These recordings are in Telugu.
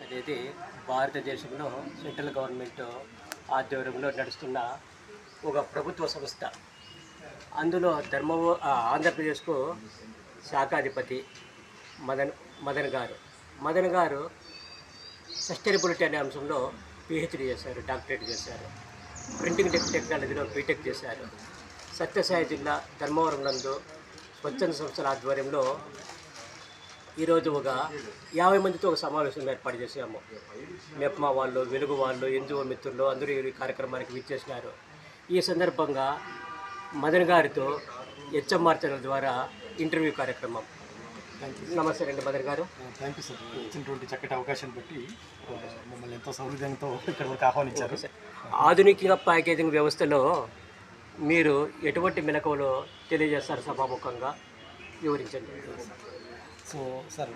అనేది భారతదేశంలో సెంట్రల్ గవర్నమెంట్ ఆధ్వర్యంలో నడుస్తున్న ఒక ప్రభుత్వ సంస్థ. అందులో ఆంధ్రప్రదేశ్కు శాఖాధిపతి మదన్ గారు సస్టైనబిలిటీ అనే అంశంలో పిహెచ్డి చేశారు, డాక్టరేట్ చేశారు. ప్రింటింగ్ టెక్నాలజీలో బీటెక్ చేశారు. సత్యసాయి జిల్లా ధర్మవరం నందు స్వచ్ఛంద సంస్థల ఆధ్వర్యంలో ఈరోజు ఒక 50 మందితో ఒక సమావేశం ఏర్పాటు చేసాము. మెప్మా వాళ్ళు, వెలుగు వాళ్ళు, ఎన్జిఓ మిత్రులు అందరూ ఈ కార్యక్రమానికి విచ్చేసినారు. ఈ సందర్భంగా మదన్ గారితో హెచ్ఎంఆర్ ఛానల్ ద్వారా ఇంటర్వ్యూ కార్యక్రమం. నమస్తే అండి మదన్ గారు. Thank you sir. ఇచ్చినటువంటి చక్కటి అవకాశం పెట్టి మమ్మల్ని ఎంతో సౌహృదయంతో ఇక్కడ వరకు ఆహ్వానించారు. ఆధునిక ప్యాకేజింగ్ వ్యవస్థలో మీరు ఎటువంటి మెలకువలు తెలియజేస్తారు సభాముఖంగా వివరించండి. సో సార్,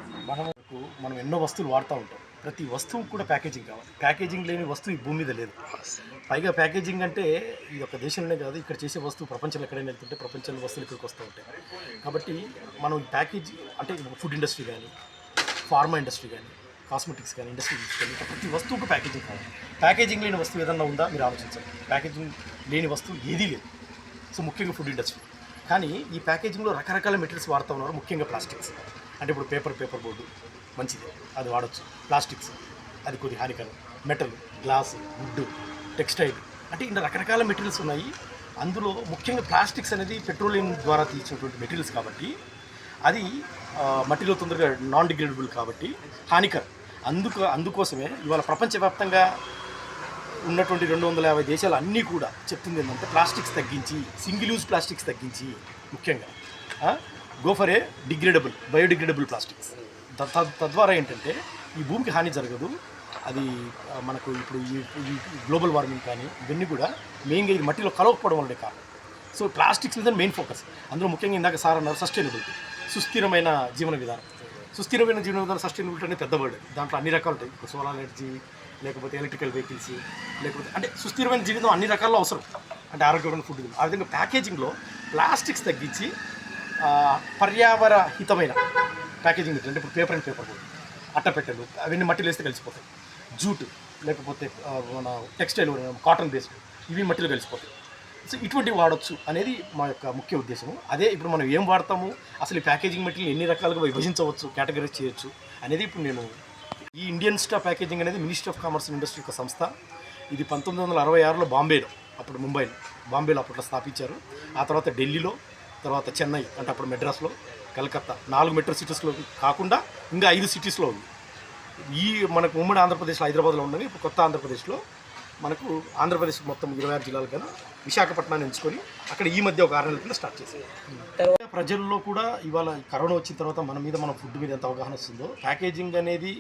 మనం ఎన్నో వస్తువులు వాడుతూ ఉంటాం. ప్రతి వస్తువు కూడా ప్యాకేజింగ్ కావాలి. ప్యాకేజింగ్ లేని వస్తువు ఈ భూమి మీద లేదు. పైగా ప్యాకేజింగ్ అంటే ఈ యొక్క దేశంలోనే కాదు, ఇక్కడ చేసే వస్తువు ప్రపంచంలో ఎక్కడైనా వెళ్తుంటే ప్రపంచంలో వస్తువులు ఇక్కడికి వస్తూ ఉంటాయి. కాబట్టి మనం ప్యాకేజ్ అంటే ఫుడ్ ఇండస్ట్రీ కానీ, ఫార్మా ఇండస్ట్రీ కానీ, కాస్మెటిక్స్ కానీ, ఇండస్ట్రీస్ కానీ, ప్రతి వస్తువుకు ప్యాకేజింగ్ కావాలి. ప్యాకేజింగ్ లేని వస్తువు ఏదన్నా ఉందా మీరు ఆలోచించండి. ప్యాకేజింగ్ లేని వస్తువు ఏదీ లేదు. సో ముఖ్యంగా ఫుడ్ ఇండస్ట్రీ. కానీ ఈ ప్యాకేజింగ్లో రకరకాల మెటీరియల్స్ వాడుతూ ఉన్నారు. ముఖ్యంగా ప్లాస్టిక్స్. అంటే ఇప్పుడు పేపర్ బోర్డు మంచిది, అది వాడచ్చు. ప్లాస్టిక్స్ అది కొద్ది హానికరం. మెటల్, గ్లాస్, వుడ్, టెక్స్టైల్, అంటే ఇంకా రకరకాల మెటీరియల్స్ ఉన్నాయి. అందులో ముఖ్యంగా ప్లాస్టిక్స్ అనేది పెట్రోలియం ద్వారా తీసినటువంటి మెటీరియల్స్ కాబట్టి అది మట్టిలో తొందరగా నాన్ డిగ్రేడబుల్ కాబట్టి హానికరం. అందుకోసమే ఇవాళ ప్రపంచవ్యాప్తంగా ఉన్నటువంటి 250 దేశాలు అన్నీ కూడా చెప్తుంది ఏంటంటే ప్లాస్టిక్స్ తగ్గించి, సింగిల్ యూజ్ ప్లాస్టిక్స్ తగ్గించి, ముఖ్యంగా go for a biodegradable plastics. తద్వారా ఏంటంటే ఈ భూమికి హాని జరగదు. అది మనకు ఇప్పుడు ఈ గ్లోబల్ వార్మింగ్ కానీ ఇవన్నీ కూడా మెయిన్గా ఇది మట్టిలో కలవకపోవడం వల్లనే కారణం. సో ప్లాస్టిక్స్ మీద మెయిన్ ఫోకస్. అందులో ముఖ్యంగా ఇందాక సార్ అన్నారు సస్టైనబిలిటీ, సుస్థిరమైన జీవన విధానం. సుస్థిరమైన జీవన విధానం, సస్టైనబిలిటీ అనేది పెద్ద వర్డ్. దాంట్లో అన్ని రకాలు ఉంటాయి. ఇప్పుడు సోలార్ ఎనర్జీ, లేకపోతే ఎలక్ట్రికల్ వెహికల్స్, లేకపోతే అంటే సుస్థిరమైన జీవితం అన్ని రకాల్లో అవసరం. అంటే ఆరోగ్యమైన ఫుడ్. ఆ విధంగా ప్యాకేజింగ్లో ప్లాస్టిక్స్ తగ్గించి పర్యావరణ హితమైన ప్యాకేజింగ్ అంటే ఇప్పుడు పేపర్ బోర్డు, అట్టపెట్టెలు అవన్నీ మట్టిలో వేస్తే కలిసిపోతాయి. జూట్, లేకపోతే మన టెక్స్టైల్, కాటన్ బేస్డ్, ఇవి మట్టిలో కలిసిపోతాయి. సో ఇటువంటివి వాడచ్చు అనేది మా యొక్క ముఖ్య ఉద్దేశము. అదే ఇప్పుడు మనం ఏం వాడతాము, అసలు ఈ ప్యాకేజింగ్ మెటీరియల్ ఎన్ని రకాలుగా విభజించవచ్చు, కేటగరైజ్ చేయొచ్చు అనేది ఇప్పుడు నేను ఈ ఇండియన్ స్టా ప్యాకేజింగ్ అనేది ministry of commerce and industry యొక్క సంస్థ. ఇది 1966లో బాంబేలో, అప్పుడు బాంబేలో అప్పట్లో స్థాపించారు. ఆ తర్వాత ఢిల్లీలో, తర్వాత చెన్నై అంటే అప్పుడు మెడ్రాస్లో, కలకత్తా 4 మెట్రో సిటీస్లో కాకుండా ఇంకా 5 సిటీస్లో ఉంది. ఈ మనకు ఉమ్మడి ఆంధ్రప్రదేశ్లో హైదరాబాద్లో ఉన్నది. ఇప్పుడు కొత్త ఆంధ్రప్రదేశ్లో మనకు ఆంధ్రప్రదేశ్ మొత్తం 26 జిల్లాలు కానీ విశాఖపట్నాన్ని ఎంచుకొని అక్కడ ఈ మధ్య ఒక 6 నెలల కింద స్టార్ట్ చేశారు. తర్వాత ప్రజల్లో కూడా ఇవాళ కరోనా వచ్చిన తర్వాత మన ఫుడ్ మీద ఎంత అవగాహన వస్తుందో, ప్యాకేజింగ్ అనేది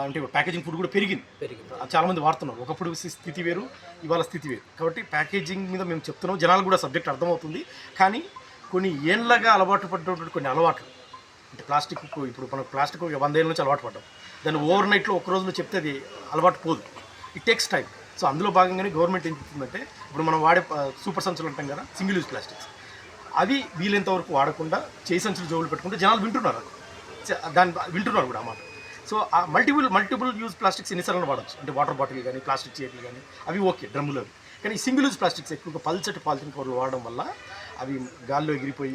అంటే ప్యాకేజింగ్ ఫుడ్ కూడా పెరిగింది. చాలామంది వాడుతున్నారు. ఒకప్పుడు స్థితి వేరు, ఇవాళ స్థితి వేరు. కాబట్టి ప్యాకేజింగ్ మీద మేము చెప్తున్నాం. జనాలు కూడా సబ్జెక్ట్ అర్థమవుతుంది. కానీ కొన్ని ఏళ్ళగా అలవాటు పడ్డటువంటి కొన్ని అలవాట్లు, అంటే ప్లాస్టిక్, ఇప్పుడు మనకు ప్లాస్టిక్ 100 ఏళ్ళ నుంచి అలవాటు పడ్డాం. దాన్ని ఓవర్ నైట్లో ఒక రోజులో చెప్తే అది అలవాటు పోదు. It takes time. సో అందులో భాగంగానే గవర్నమెంట్ ఏం చెప్తుందంటే ఇప్పుడు మనం వాడే సూపర్ సంచులు అంటాం కదా, సింగిల్ యూజ్ ప్లాస్టిక్స్, అవి వీలైనంత వరకు వాడకుండా చేయి సంచులు జోబులు పెట్టుకుంటే జనాలు వింటున్నారు. వింటున్నారు కూడా అన్నమాట. సో ఆ మల్టిపుల్ యూజ్ ప్లాస్టిక్స్ ఎన్నిసార్లు వాడచ్చు. అంటే వాటర్ బాటిల్ కానీ, ప్లాస్టిక్ చైర్లు కానీ, అవి ఓకే, డ్రమ్ములు అవి. కానీ సింగిల్ యూజ్ ప్లాస్టిక్స్ ఎక్కువగా పల్చటి పాలిథిన్ కవర్లు వాడడం వల్ల అవి గాల్లో ఎగిరిపోయి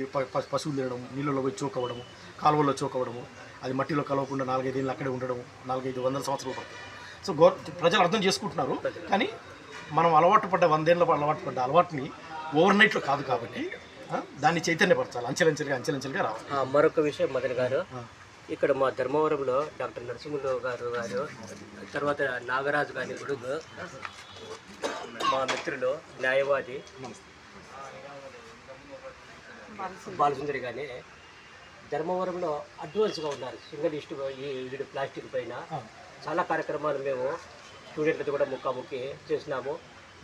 పశువులు తినడం, నీళ్ళలో పోయి చోకవడము, కాలువల్లో చోకవడము, అది మట్టిలో కలవకుండా 4-5 ఏళ్ళు అక్కడే ఉండడం, 400-500 సంవత్సరాలు పడుతుంది. సో ప్రజలు అర్థం చేసుకుంటున్నారు. కానీ మనం 100 ఏళ్ళ అలవాటుని ఓవర్ నైట్లో కాదు కాబట్టి దాన్ని చైతన్యపరచాలి. అంచెలంచెలుగా రావాలి. మరొక విషయం మదన్ గారు, ఇక్కడ మా ధర్మవరంలో డాక్టర్ నరసింహులు గారు తర్వాత నాగరాజు గారి గుడుగు, మా మిత్రులు న్యాయవాది బాలసుందరి కానీ ధర్మవరంలో అడ్వాన్స్గా ఉన్నారు. సింగిల్ ఇష్ట ఈ ప్లాస్టిక్ పైన చాలా కార్యక్రమాలు మేము స్టూడెంట్లతో కూడా ముఖాముఖి చేసినాము.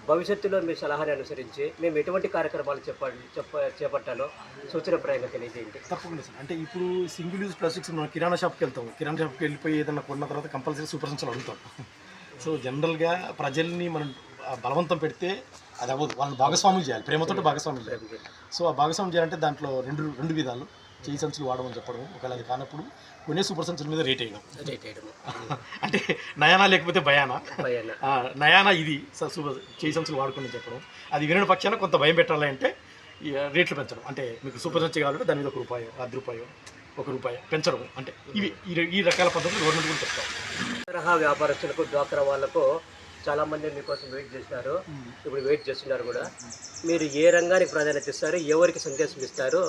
భవిష్యత్తులో మీ సలహాని అనుసరించి మేము ఎటువంటి కార్యక్రమాలు చేపట్టాలో సూచనప్రాయంగా తెలియజేయండి. తప్పకుండా సార్. అంటే ఇప్పుడు సింగిల్ యూజ్ ప్లాస్టిక్స్ మనం కిరాణా షాప్కి వెళ్తాం. కిరాణా షాప్కి వెళ్ళిపోయి ఏదైనా కొన్న తర్వాత కంపల్సరీ సూపర్ సంచులు అడుగుతాం. సో జనరల్గా ప్రజల్ని మనం బలవంతం పెడితే అది అవ్వదు. వాళ్ళని భాగస్వాములు చేయాలి, ప్రేమతో భాగస్వాములు చేయాలి. సో ఆ భాగస్వామ్యం చేయాలంటే దాంట్లో రెండు విధాలు. చేయి సంచులు వాడమని చెప్పడం, ఒకవేళ అది కానప్పుడు కొనే సూపర్ సంచుల మీద రేట్ వేయడం. అంటే నయానా లేకపోతే భయానా, నయానా ఇది సూపర్ చేయి సంచులు వాడుకొని చెప్పడం. అది వినని పక్షాన కొంత భయం పెట్టాలంటే రేట్లు పెంచడం. అంటే మీకు సూపర్ సంచి కావాలంటే దాని మీద ₹1, ₹10, ₹1 పెంచడం. అంటే ఇవి ఈ రకాల పద్ధతులు గవర్నమెంట్ కూడా చెప్తారు. తరహా వ్యాపారస్తులకు, డ్వాక్రా వాళ్ళకు చాలామంది మీకోసం వెయిట్ చేస్తున్నారు, ఇప్పుడు వెయిట్ చేస్తున్నారు కూడా. మీరు ఏ రంగానికి ప్రాధాన్యత ఇస్తారు, ఎవరికి సందేశం ఇస్తారు,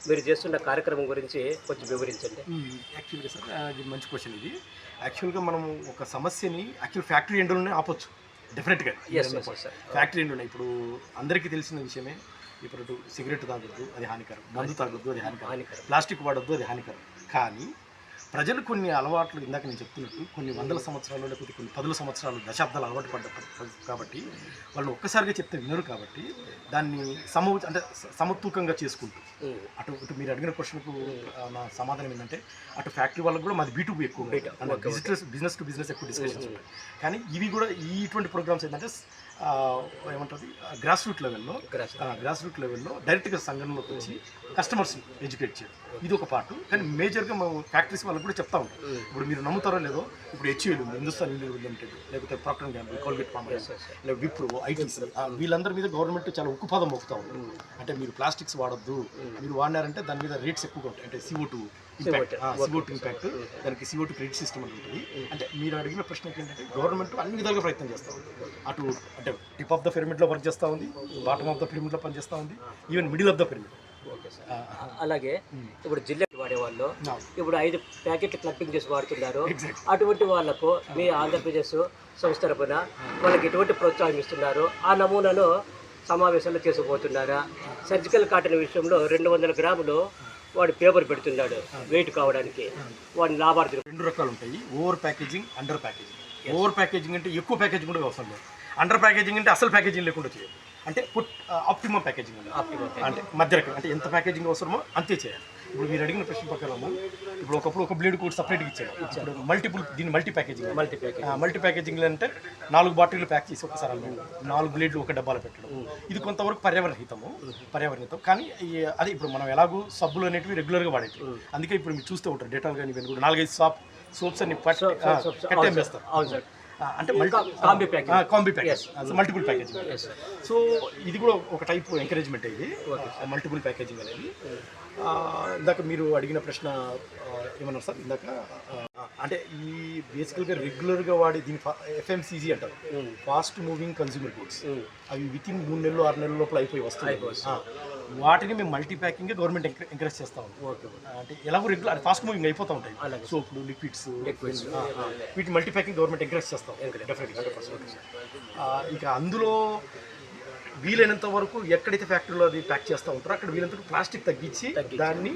మీరు చేస్తున్న కార్యక్రమం గురించి కొంచెం వివరించండి. యాక్చువల్గా సార్ అది మంచి క్వశ్చన్. ఇది యాక్చువల్గా మనం ఒక సమస్యని ఫ్యాక్టరీ ఎండ్లోనే ఆపొచ్చు డెఫినెట్గా. ఫ్యాక్టరీ ఎండ్లోనే ఇప్పుడు అందరికీ తెలిసిన విషయమే. ఇప్పుడు సిగరెట్ తాగొద్దు, అది హానికరం. మందు తాగొద్దు, అది హానికరం. ప్లాస్టిక్ వాడొద్దు, అది హానికరం. కానీ ప్రజలు కొన్ని అలవాట్లు, ఇందాక నేను చెప్తున్నట్టు కొన్ని వందల సంవత్సరాలు లేకపోతే కొన్ని 10 సంవత్సరాలు, దశాబ్దాలు అలవాటు పడ్డ కాబట్టి వాళ్ళు ఒక్కసారిగా చెప్తే వినరు. కాబట్టి దాన్ని సమతూకంగా చేసుకుంటూ అటు మీరు అడిగిన క్వశ్చన్కు నా సమాధానం ఏంటంటే, అటు ఫ్యాక్టరీ వాళ్ళకు కూడా మాది B2B ఎక్కువ, బిజినెస్ టు బిజినెస్ ఎక్కువ డిస్కషన్స్ ఉంటాయి. కానీ ఇవి కూడా ఇటువంటి ప్రోగ్రామ్స్ ఏంటంటే ఏమంటుంది గ్రాస్ రూట్ లెవెల్లో డైరెక్ట్గా సంఘంలోకి వచ్చి కస్టమర్స్ ఎడ్యుకేట్ చేయడం, ఇది ఒక పార్ట్. కానీ మేజర్గా మేము ఫ్యాక్టరీస్ వాళ్ళకి కూడా చెప్తా ఉంటాం. ఇప్పుడు మీరు నమ్ముతారో లేదో, ఇప్పుడు HUL ఉంది, హిందుస్థాన్ యూనిలివర్ లిమిటెడ్, లేకపోతే ప్రాక్టర్ & గ్యాంబుల్, కోల్గేట్ పామాయిల్, లేకపోతే విప్రో, ITC, వీళ్ళందరి మీద గవర్నమెంట్ చాలా ఉక్కుపాదం మోపుతా ఉంది. అంటే మీరు ప్లాస్టిక్స్ వాడొద్దు, మీరు వాడినారంటే దాని మీద రేట్స్ ఎక్కువగా ఉంటాయి. అంటే CO2 ఇంపాక్ట్, దానికి CO2 క్రెడిట్ సిస్టమ్ అని ఉంటుంది. అంటే మీరు అడిగిన ప్రశ్నకి ఏంటంటే గవర్నమెంట్ అన్ని విధాలుగా ప్రయత్నం చేస్తూ ఉంది. అటు అంటే టిప్ ఆఫ్ ద పిరమిడ్లో వర్క్ చేస్తూ ఉంది, బాటమ్ ఆఫ్ ద పిరమిడ్లో పనిచేస్తూ ఉంది, even middle of the pyramid. అలాగే ఇప్పుడు జిల్లా వాడేవాళ్ళు ఇప్పుడు 5 ప్యాకెట్లు క్లబ్బింగ్ చేసి వాడుతున్నారు. అటువంటి వాళ్లకు మీ ఆంధ్రప్రదేశ్ సంస్థ తరపున వాళ్ళకి ఎటువంటి ప్రోత్సాహం ఇస్తున్నారు? ఆ నమూనాను సమావేశాల్లో చేసుకుపోతున్నారా? సర్జికల్ కాటన్ విషయంలో 200 గ్రాములు వాడు పేపర్ పెడుతున్నాడు వెయిట్ కావడానికి, వాడిని లాభార్థులు 2 రకాలు ఉంటాయి: over packaging, under packaging. Over packaging అంటే ఎక్కువ ప్యాకేజింగ్ కూడా అవసరం లేదు. అండర్ ప్యాకేజింగ్ అంటే అసలు ప్యాకేజింగ్ లేకుండా చేయాలి. అంటే ఆప్టిమమ్ ప్యాకేజింగ్ అంటే మధ్య రకం, అంటే ఎంత ప్యాకేజింగ్ అవసరమో అంతే చేయాలి. ఇప్పుడు మీరు అడిగిన ప్రశ్న ప్రకారము ఇప్పుడు ఒకప్పుడు ఒక బ్లేడ్ కూడా సపరేట్గా ఇచ్చాడు. ఇప్పుడు దీన్ని మల్టీ ప్యాకేజింగ్ అంటే 4 బాటిల్ ప్యాక్ చేసి ఒకసారి 4 బ్లేడ్లు ఒక డబ్బాలో పెట్టడం. ఇది కొంతవరకు పర్యావరణితం. కానీ అదే ఇప్పుడు మనం ఎలాగో సబ్బులు అనేటివి రెగ్యులర్గా వాడేవి. అందుకే ఇప్పుడు మీరు చూస్తూ ఉంటారు డెటాల్ కానీ ఇవన్నీ కూడా 4-5 సోప్స్ అన్ని కట్టేస్తారు. అంటే combi package, multiple packaging. So ఇది కూడా ఒక టైప్ ఎంకరేజ్మెంట్ ఇది మల్టిపుల్ ప్యాకేజింగ్ అనేది. ఇందాక మీరు అడిగిన ప్రశ్న ఏమన్నారు సార్ ఇందాక? అంటే ఈ బేసికల్గా రెగ్యులర్గా వాడే దీని FMCG అంటారు, ఫాస్ట్ మూవింగ్ కన్స్యూమర్ గూడ్స్. అవి వితిన్ 3 నెలలు 6 నెలల లోపల అయిపోయి వస్తాయి. వాటిని మేము మల్టీ ప్యాకింగ్ గవర్నమెంట్ ఎంకరేజ్ చేస్తా ఉంటాం. అంటే ఎలాగో రెగ్యులర్ ఫాస్ట్ మూవింగ్ అయిపోతూ ఉంటాయి, సోప్లు, లిక్విడ్స్, వీటిని మల్టీ ప్యాకింగ్ గవర్నమెంట్ ఎంకరేజ్ చేస్తాం డెఫినెట్గా 100%. ఇక అందులో వీలైనంత వరకు ఎక్కడైతే ఫ్యాక్టరీలో అది ప్యాక్ చేస్తూ ఉంటారో అక్కడ వీలైనంత ప్లాస్టిక్ తగ్గించి దాన్ని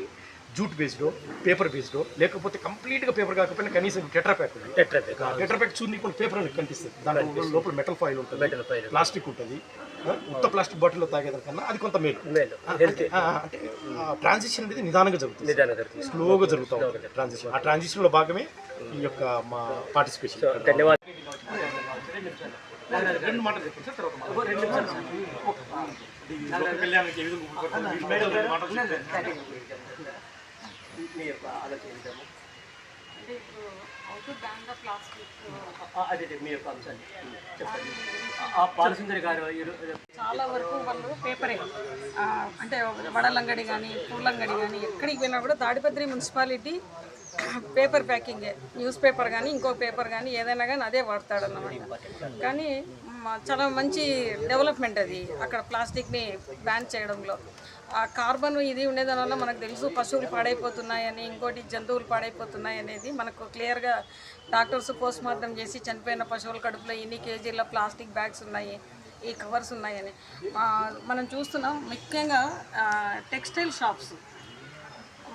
జూట్ బేస్డో, పేపర్ బేస్డో, లేకపోతే కంప్లీట్గా పేపర్ కాకపోయినా కనీసం టెట్రాప్యాక్ చూసి కొన్ని పేపర్ అని కనిపిస్తుంది. దాంట్లో లోపల మెటల్ ఫాయిల్ ఉంటుంది, ప్లాస్టిక్ ఉంటుంది. ఉత్త ప్లాస్టిక్ బాటిల్లో తాగేదానికన్నా అది కొంత మేలు. అంటే ట్రాన్సిషన్ అనేది నిదానంగా జరుగుతుంది, స్లోగా జరుగుతూ ఉంటుంది ట్రాన్సిషన్. ఆ ట్రాన్సిషన్లో భాగమే ఈ యొక్క మా పార్టిసిపేషన్. ధన్యవాదాలు. 2 మాటలు చెప్పండి సార్, తర్వాత కళ్యాణానికి ఏ విధంగా చాలా వరకు వాళ్ళు పేపరే, అంటే వడలంగడి కానీ పూలంగడి కానీ ఎక్కడికి వెళ్ళినా కూడా తాడిపత్రి మున్సిపాలిటీ పేపర్ ప్యాకింగే, న్యూస్ పేపర్ కానీ ఇంకో పేపర్ కానీ ఏదైనా కానీ అదే వాడతాడు అన్నమాట. కానీ చాలా మంచి డెవలప్మెంట్ అది అక్కడ ప్లాస్టిక్ని బ్యాన్ చేయడంలో. ఆ కార్బన్ ఇది ఉండేదానివల్ల మనకు తెలుసు పశువులు పాడైపోతున్నాయని, ఇంకోటి జంతువులు పాడైపోతున్నాయి అనేది మనకు క్లియర్గా డాక్టర్స్ పోస్ట్ మార్టం చేసి చనిపోయిన పశువుల కడుపులో ఎన్ని కేజీల ప్లాస్టిక్ బ్యాగ్స్ ఉన్నాయి, ఈ కవర్స్ ఉన్నాయని మనం చూస్తున్నాం. ముఖ్యంగా టెక్స్టైల్ షాప్స్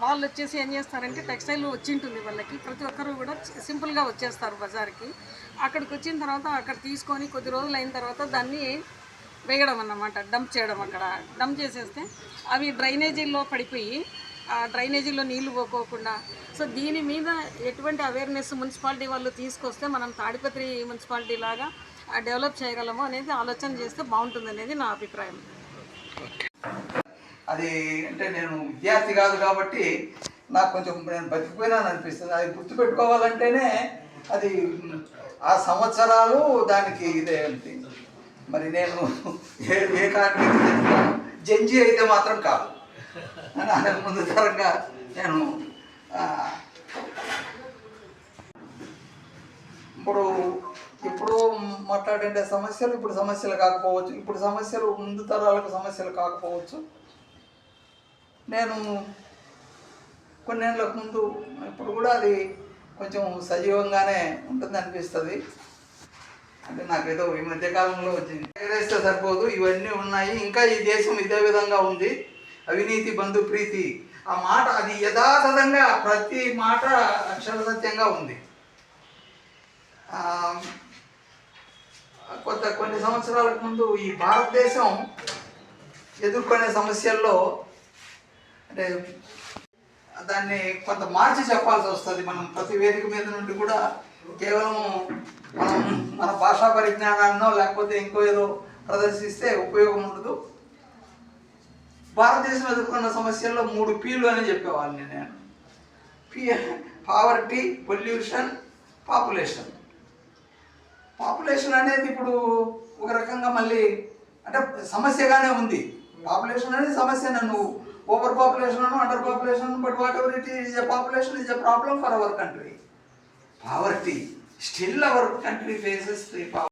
వాళ్ళు వచ్చేసి ఏం చేస్తారంటే, టెక్స్టైల్ వచ్చింటుంది వాళ్ళకి, ప్రతి ఒక్కరు కూడా సింపుల్గా వచ్చేస్తారు బజార్కి. అక్కడికి వచ్చిన తర్వాత అక్కడ తీసుకొని కొద్ది రోజులు అయిన తర్వాత దాన్ని వేయడం అన్నమాట, డంప్ చేయడం. అక్కడ డంప్ చేసేస్తే అవి డ్రైనేజీల్లో పడిపోయి ఆ డ్రైనేజీలో నీళ్లు పోకోకుండా. సో దీని మీద ఎటువంటి అవేర్నెస్ మున్సిపాలిటీ వాళ్ళు తీసుకొస్తే మనం తాడిపత్రి మున్సిపాలిటీ లాగా డెవలప్ చేయగలము అనేది ఆలోచన చేస్తే బాగుంటుంది అనేది నా అభిప్రాయం. అది అంటే నేను విద్యార్థి కాదు కాబట్టి నాకు కొంచెం నేను బతికిపోయినాను అనిపిస్తుంది. అది గుర్తుపెట్టుకోవాలంటేనే అది ఆ సంవత్సరాలు దానికి ఇదే అంటే మరి నేను ఏ కారణం జడ్జి అయితే మాత్రం కాదు అని ముందు తరంగా నేను ఇప్పుడు మాట్లాడే సమస్యలు ఇప్పుడు సమస్యలు కాకపోవచ్చు, ఇప్పుడు సమస్యలు ముందు తరాలకు సమస్యలు కాకపోవచ్చు. నేను కొన్నేళ్ళకు ముందు ఇప్పుడు కూడా అది కొంచెం సజీవంగానే ఉంటుంది అనిపిస్తుంది. అంటే నాకేదో ఈ మధ్యకాలంలో వచ్చింది ఎగరేస్తే సరిపోదు, ఇవన్నీ ఉన్నాయి. ఇంకా ఈ దేశం ఇదే విధంగా ఉంది. అవినీతి బంధు ప్రీతి ఆ మాట అది యథాతథంగా ప్రతి మాట అక్షర సత్యంగా ఉంది. కొన్ని సంవత్సరాలకు ముందు ఈ భారతదేశం ఎదుర్కొనే సమస్యల్లో అంటే దాన్ని కొంత మార్చి చెప్పాల్సి వస్తుంది. మనం ప్రతి వేదిక మీద నుండి కూడా కేవలం మనం మన భాషా పరిజ్ఞానాన్నో లేకపోతే ఇంకో ఏదో ప్రదర్శిస్తే ఉపయోగం ఉండదు. భారతదేశం ఎదుర్కొన్న సమస్యల్లో 3 Pలు అని చెప్పేవాళ్ళని నేను. Poverty, pollution, population. పాపులేషన్ అనేది ఇప్పుడు ఒక రకంగా మళ్ళీ అంటే సమస్యగానే ఉంది. పాపులేషన్ అనేది సమస్య. నువ్వు over population Anu under population, but what ever it is a population is a problem for our country. Poverty, still our country faces the poverty.